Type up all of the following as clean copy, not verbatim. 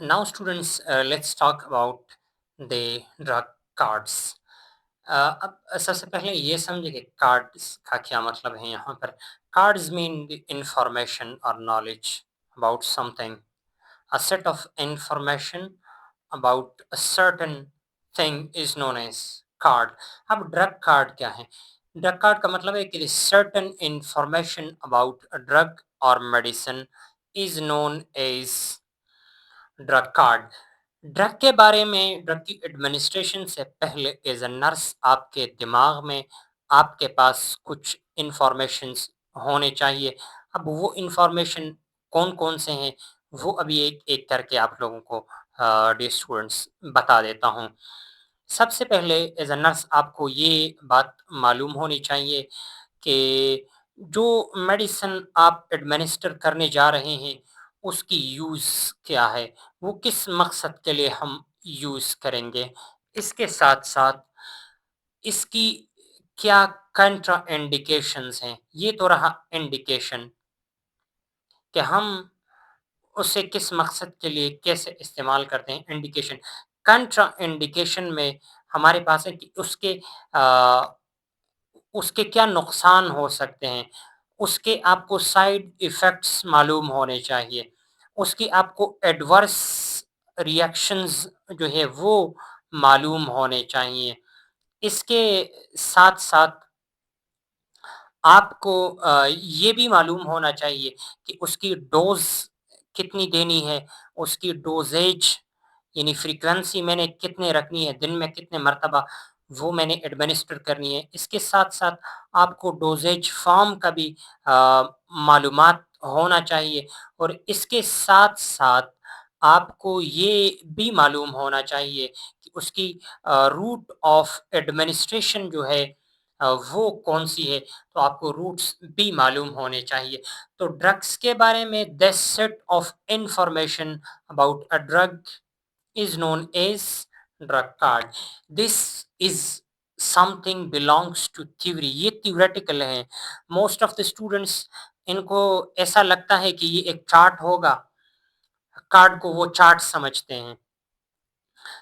Now, students, let's talk about the drug cards. अब सबसे पहले ये समझे कि कार्ड्स का क्या मतलब है यहाँ पर। कार्ड्स मीन द इंफॉर्मेशन और knowledge about something, a set of information about a certain thing is known as card. अब ड्रग कार्ड क्या है? ड्रग कार्ड का मतलब है कि certain information about a drug or medicine is known as drug card. Drug के बारे में, ड्रग की एडमिनिस्ट्रेशन से पहले एज अ नर्स आपके दिमाग में, आपके पास कुछ इंफॉर्मेशंस होने चाहिए। अब वो इंफॉर्मेशन कौन कौन से हैं, वो अभी एक एक करके आप लोगों को डियर स्टूडेंट्स बता देता हूँ। सबसे पहले एज अ नर्स आपको ये बात मालूम होनी चाहिए कि जो मेडिसिन आप एडमिनिस्टर करने जा रहे हैं, उसकी यूज़ क्या है, वो किस मकसद के लिए हम यूज़ करेंगे। इसके साथ-साथ इसकी क्या कंट्रा इंडिकेशंस हैं, ये तो रहा इंडिकेशन कि हम उसे किस मकसद के लिए कैसे इस्तेमाल करते हैं। इंडिकेशन, कंट्रा इंडिकेशन में हमारे पास है कि अ, उसके क्या नुकसान हो सकते हैं, उसके आपको साइड इफ़ेक्ट्स मालूम होने चाहिए, उसकी आपको एडवर्स रिएक्शंस जो है वो मालूम होने चाहिए। इसके साथ-साथ आपको ये भी मालूम होना चाहिए कि उसकी डोज़ कितनी देनी है, उसकी डोज़ेज यानी फ्रीक्वेंसी मैंने कितने रखनी है, दिन में कितने मर्तबा वो मैंने एडमिनिस्टर करनी है। इसके साथ-साथ आपको डोज़ेज फ़ॉर्म का भी मालूमात होना चाहिए और इसके साथ-साथ आपको ये भी मालूम होना चाहिए कि उसकी रूट ऑफ एडमिनिस्ट्रेशन जो है वो कौन-सी है, तो आपको रूट्स भी मालूम होने चाहिए। तो ड्रग्स के बारे में this set of information about a drug is known as drug card. This is something belongs to theory. ये theoretical है। Most of the students इनको ऐसा लगता है कि ये एक चार्ट होगा, कार्ड को वो चार्ट समझते हैं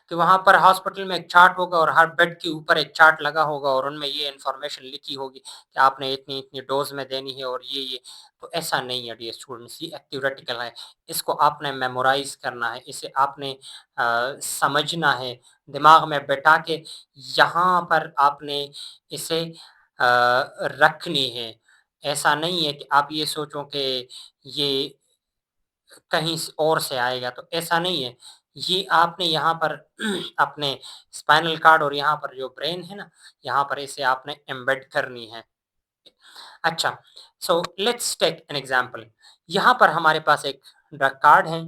कि वहाँ पर हॉस्पिटल में एक चार्ट होगा और हर बेड के ऊपर एक चार्ट लगा होगा और उनमें ये इन्फॉर्मेशन लिखी होगी कि आपने इतनी-इतनी डोज़ में देनी है और ये। तो ऐसा नहीं है डियर स्टूडेंट्स, ये एक थ्योरेटिकल है। इसको आपने मेमोराइज़ करना है, इसे आपने समझना है, दिमाग में बैठा के यहाँ पर आपने इसे रखनी है। ऐसा नहीं है कि आप ये सोचो कि ये कहीं स और से आएगा, तो ऐसा नहीं है। ये आपने यहाँ पर अपने स्पाइनल कार्ड और यहाँ पर जो ब्रेन है ना, यहाँ पर इसे आपने एम्बेड करनी है। अच्छा, so let's take an example. यहाँ पर हमारे पास एक ड्रग कार्ड है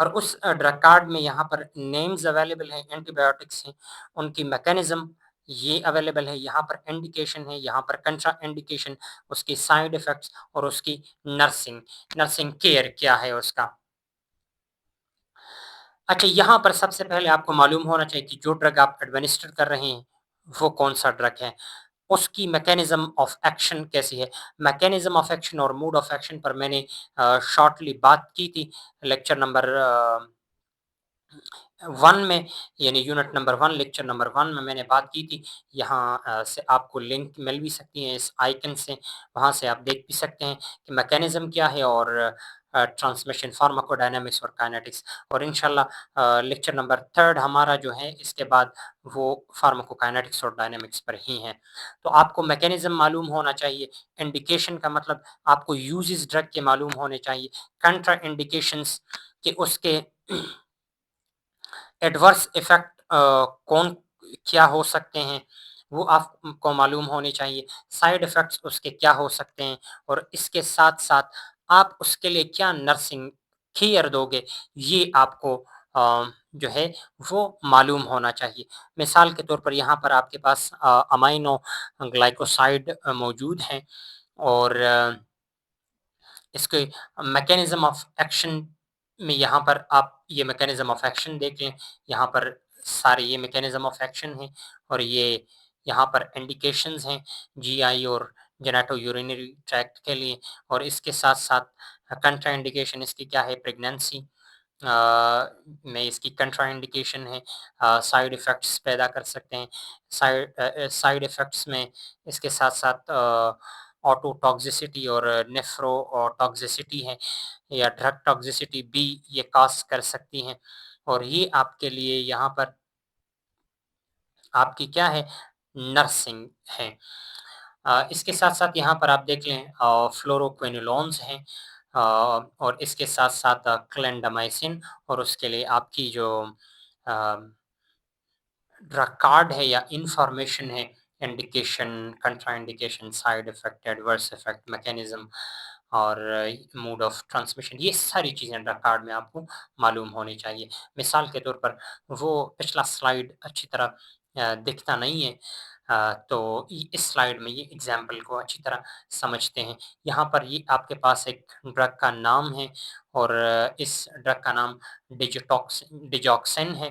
और उस ड्रग कार्ड में यहाँ पर नेम्स अवेलेबल हैं, एंटीबायोटिक्स हैं, उनकी मैकेनिज़्म ये अवेलेबल है, यहाँ पर इंडिकेशन है, यहाँ पर कंट्रा इंडिकेशन, उसकी साइड इफ़ेक्ट्स और उसकी नर्सिंग नर्सिंग केयर क्या है उसका। अच्छा, यहाँ पर सबसे पहले आपको मालूम होना चाहिए कि जो ड्रग आप एडमिनिस्टर कर रहे हैं, वो कौन-सा ड्रग है। उसकी मैकेनिज़्म ऑफ एक्शन कैसी है। मैकेनिज़्म ऑफ एक्शन और मोड ऑफ एक्शन पर मैंने शॉर्टली बात की थी लेक्चर नंबर 1 में, यानी यूनिट नंबर 1 लेक्चर नंबर 1 में मैंने बात की थी। यहाँ से आपको लिंक मिल भी सकती है इस आइकन से, वहाँ से आप देख भी सकते हैं कि मैकेनिज़्म क्या है और ट्रांसमिशन, फार्माकोडायनामिक्स और काइनेटिक्स। और इंशाल्लाह लेक्चर नंबर 3 हमारा जो है इसके बाद वो फार्माकोकाइनेटिक्स और डायनामिक्स पर ही है। तो आपको मैकेनिज़्म मालूम होना चाहिए, इंडिकेशन का मतलब आपको यूजेस ड्रग के मालूम होने चाहिए, कंट्रा इंडिकेशंस कि उसके एडवर्स इफ़ेक्ट कौन क्या हो सकते हैं, वो आपको मालूम होने चाहिए। साइड इफ़ेक्ट्स उसके क्या हो सकते हैं और इसके साथ-साथ आप उसके लिए क्या नर्सिंग केयर दोगे, ये आपको जो है वो मालूम होना चाहिए। मिसाल के तौर पर यहाँ पर आपके पास अमाइनो ग्लाइकोसाइड मौजूद हैं और इसके मैकेनिज़्म ऑफ एक्शन में यहाँ पर आप ये मैकेनिज़्म ऑफ एक्शन देख लें। यहाँ पर सारे ये मैकेनिज़्म ऑफ एक्शन हैं और ये यहाँ पर इंडिकेशंस हैं जीआई और जेनेटो-यूरिनरी ट्रैक्ट के लिए और इसके साथ-साथ कंट्रा इंडिकेशन इसकी क्या है, प्रेगनेंसी, में इसकी कंट्राइंडिकेशन है, साइड इफ़ेक्ट्स पैदा कर सकते हैं। साइड इफ़ेक्ट्स में इसके साथ-साथ ऑटोटॉक्सिसिटी और नेफ्रोटॉक्सिसिटी है, या ड्रग टॉक्सिसिटी भी ये कॉज़ कर सकती हैं, और ये आपके लिए यहाँ पर आपकी क्या है, नर्सिंग है। इसके साथ-साथ यहाँ पर आप देख लें फ्लोरोक्विनोलोन्स हैं, और इसके साथ-साथ क्लिंडामाइसिन, और उसके लिए आपकी जो अ, ड्रग कार्ड है या इन्फॉर्मेशन है, indication, contraindication, side effect, adverse effect, mechanism और मोड ऑफ ट्रांसमिशन, ये सारी चीज़ें ड्रग कार्ड में आपको मालूम होनी चाहिए। मिसाल के तौर पर वो पिछला स्लाइड अच्छी तरह दिखता नहीं है, तो इस स्लाइड में ये एग्जाम्पल को अच्छी तरह समझते हैं। यहाँ पर ये आपके पास एक ड्रग का नाम है, और इस ड्रग का नाम डिजॉक्सिन है,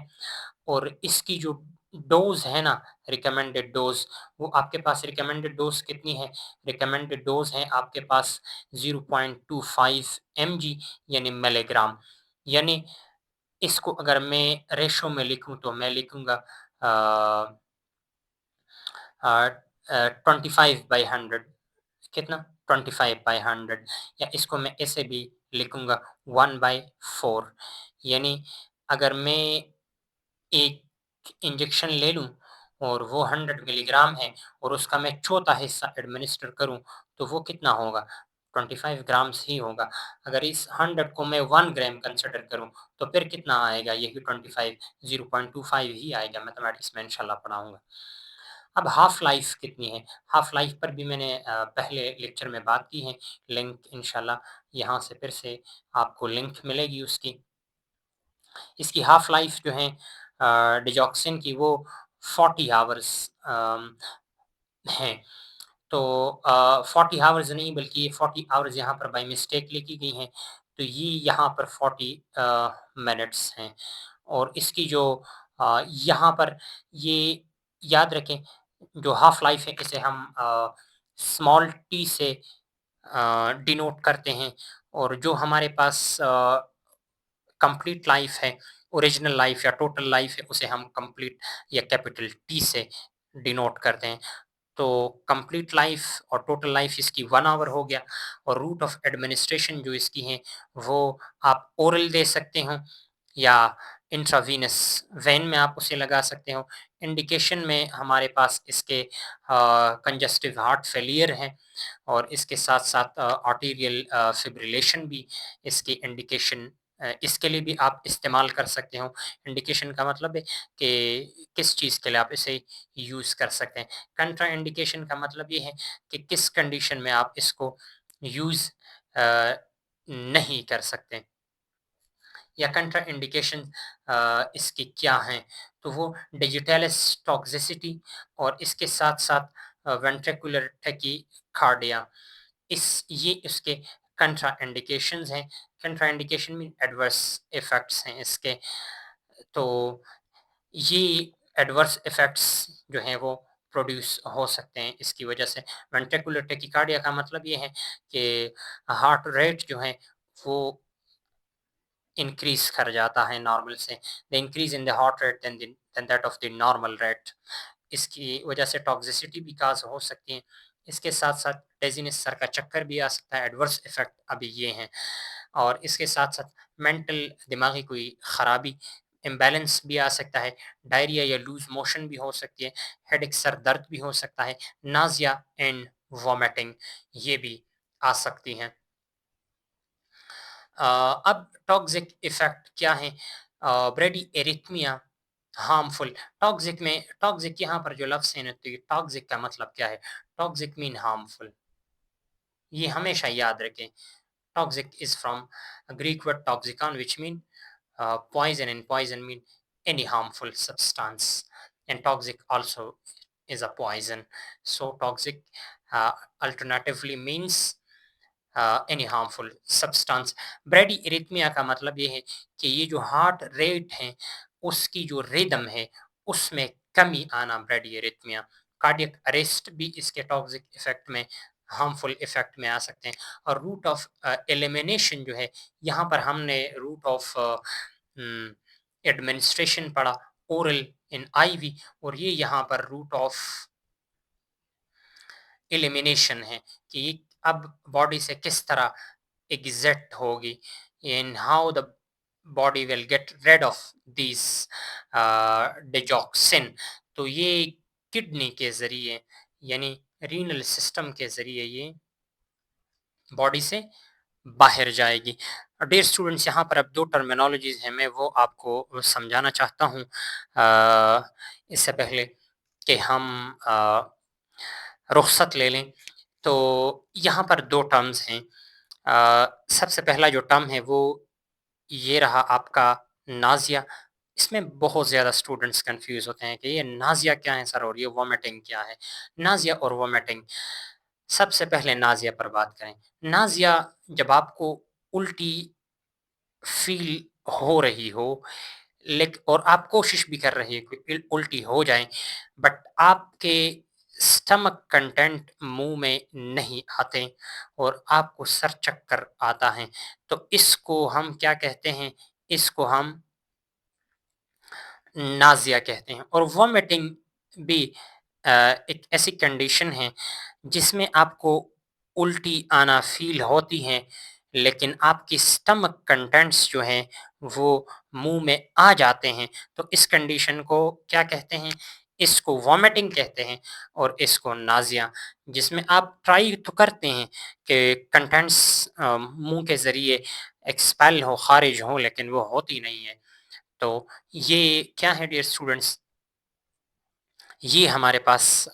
और इसकी जो डोज़ है ना, रिकमेंडेड डोज़, वो आपके पास रिकमेंडेड डोज़ कितनी है? रिकमेंडेड डोज़ है आपके पास 0.25 एमजी, यानी मिलीग्राम। यानी इसको अगर मैं रेशो में लिखूँ तो मैं लिखूँगा अ 25/100, कितना? 25/100, या इसको मैं ऐसे भी लिखूँगा 1/4, यानी अगर मैं एक इंजेक्शन ले लूँ और वो 100 मिलीग्राम है, और उसका मैं चौथा हिस्सा एडमिनिस्टर करूँ, तो वो कितना होगा? 25 ग्राम्स ही होगा। अगर इस 100 को मैं 1 ग्राम कंसिडर करूँ, तो फिर कितना आएगा? यही 25, 0.25 ही आएगा। मैथमेटिक्स में इंशाल्लाह पढ़ाऊँगा। अब हाफ लाइफ कितनी है? हाफ लाइफ पर भी मैंने पहले लेक्चर में बात की है। लिंक इंशाल्लाह यहाँ से फिर से आपको लिंक मिलेगी उसकी। इसकी हाफ लाइफ जो है डिजॉक्सिन की, वो 40 आवर्स है। तो 40 आवर्स नहीं, बल्कि ये 40 आवर्स यहाँ पर बाय मिस्टेक लिखी गई हैं, तो ये यहाँ पर 40 मिनट्स हैं। और इसकी जो यहाँ पर ये याद रखें, जो हाफ लाइफ है इसे हम स्मॉल टी से डिनोट करते हैं, और जो हमारे पास कंप्लीट लाइफ है, ओरिजिनल लाइफ या टोटल लाइफ है, उसे हम कंप्लीट या कैपिटल टी से डिनोट करते हैं। तो कंप्लीट लाइफ और टोटल लाइफ इसकी 1 आवर हो गया, और रूट ऑफ एडमिनिस्ट्रेशन जो इसकी है, वो आप ओरल दे सकते हो, या इंट्रावीनस वेन में आप उसे लगा सकते हो। इंडिकेशन में हमारे पास इसके कंजस्टिव हार्ट फेलियर है, और इसके साथ-साथ आर्टेरियल फिब्रिलेशन भी इसकी इंडिकेशन, इसके लिए भी आप इस्तेमाल कर सकते हो। इंडिकेशन का मतलब है कि किस चीज़ के लिए आप इसे यूज़ कर सकते हैं। कंट्रा इंडिकेशन का मतलब ये है कि किस कंडीशन में आप इसको यूज़ नहीं कर सकते, या कंट्रा इंडिकेशन इसकी क्या हैं? तो वो डिजिटैलिस टॉक्सिसिटी, और इसके साथ-साथ वेंट्रिकुलर टैकीकार्डिया, इस ये इसके कंट्रा इंडिकेशंस हैं। कंट्रा इंडिकेशन मीन एडवर्स इफ़ेक्ट्स हैं इसके। तो ये एडवर्स इफ़ेक्ट्स जो हैं वो प्रोड्यूस हो सकते हैं इसकी वजह से। वेंट्रिकुलर टैकीकार्डिया का मतलब ये है कि हार्ट रेट जो है वो इंक्रीज़ कर जाता है नॉर्मल से। The increase in the heart rate then that of the normal rate. इसकी वजह से टॉक्सिसिटी भी काज़ हो सकती है। इसके साथ-साथ डेज़ीनेस, सर का चक्कर भी आ सकता है, एडवर्स इफ़ेक्ट अभी ये हैं। और इसके साथ-साथ मेंटल, दिमागी कोई ख़राबी, इम्बैलेंस भी आ सकता है, डायरिया या लूज़ मोशन भी हो सकती है, हेडेक, सर दर्द भी हो सकता है, नाज़िया एंड वॉमिटिंग ये भी आ सकती हैं। अब टॉक्सिक इफ़ेक्ट क्या है? ब्रेडी एरिथमिया, हार्मफुल। टॉक्सिक यहाँ पर जो लफ्ज़ है ना, तो ये टॉक्सिक का मतलब क्या है? टॉक्सिक मीन हार्मफुल, ये हमेशा याद रखें। Toxic is from Greek word toxicon which mean poison, and poison mean any harmful substance, and toxic also is a poison. So toxic uh, alternatively means any harmful substance. Bradyarrhythmia का मतलब ये है कि ये जो heart rate है उसकी जो रिदम है उसमें कमी आना, ब्रेडी इरिथमिया। कार्डियक अरेस्ट भी इसके टॉक्सिक इफेक्ट में हार्मफुल इफ़ेक्ट में आ सकते हैं। और रूट ऑफ एलिमिनेशन जो है, यहाँ पर हमने रूट ऑफ एडमिनिस्ट्रेशन पढ़ा, ओरल इन आईवी, और ये यहाँ पर रूट ऑफ एलिमिनेशन है कि ये अब बॉडी से किस तरह एग्जिट होगी, in how the body will get rid of this digoxin. तो ये किडनी के ज़रिए, यानी रीनल सिस्टम के ज़रिए ये बॉडी से बाहर जाएगी। डियर स्टूडेंट्स, यहाँ पर अब 2 टर्मिनोलॉजीज़ हैं, मैं वो आपको समझाना चाहता हूँ इससे पहले कि हम रुख़्सत ले लें। तो यहाँ पर 2 टर्म्स हैं। सबसे पहला जो टर्म है वो ये रहा आपका नाज़िया। इसमें बहुत ज़्यादा स्टूडेंट्स कन्फ्यूज़ होते हैं कि ये नाज़िया क्या है सर, और ये वॉमिटिंग क्या है? नाज़िया और वॉमिटिंग, सबसे पहले नाज़िया पर बात करें। नाज़िया जब आपको उल्टी फ़ील हो रही हो, और आप कोशिश भी कर रहे हैं कि उल्टी हो जाए, बट आपके स्टमक कंटेंट मुंह में नहीं आते और आपको सर चक्कर आता है, तो इसको हम क्या कहते हैं? इसको हम नाज़िया कहते हैं। और वॉमिटिंग भी एक ऐसी कंडीशन है जिसमें आपको उल्टी आना फ़ील होती है, लेकिन आपकी स्टमक कंटेंट्स जो हैं वो मुँह में आ जाते हैं। तो इस कंडीशन को क्या कहते हैं? इसको वॉमिटिंग कहते हैं और इसको नाज़िया, जिसमें आप ट्राई तो करते हैं कि कंटेंट्स मुँह के ज़रिए एक्सपेल हो, ख़ारिज हों, लेकिन वो होती नहीं है। तो ये क्या है डियर स्टूडेंट्स? ये हमारे पास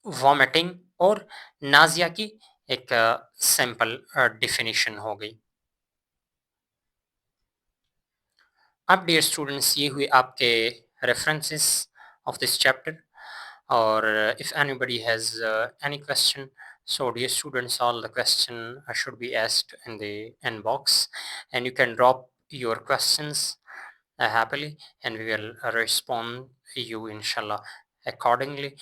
वॉमिटिंग और नाज़िया की एक सिंपल डेफिनिशन हो गई। अब डियर स्टूडेंट्स, ये हुए आपके रेफरेंसेस ऑफ दिस चैप्टर, और if anybody has any question, so dear students, all the question should be asked in the inbox, and you can drop your questions happily, and we will respond you inshallah accordingly.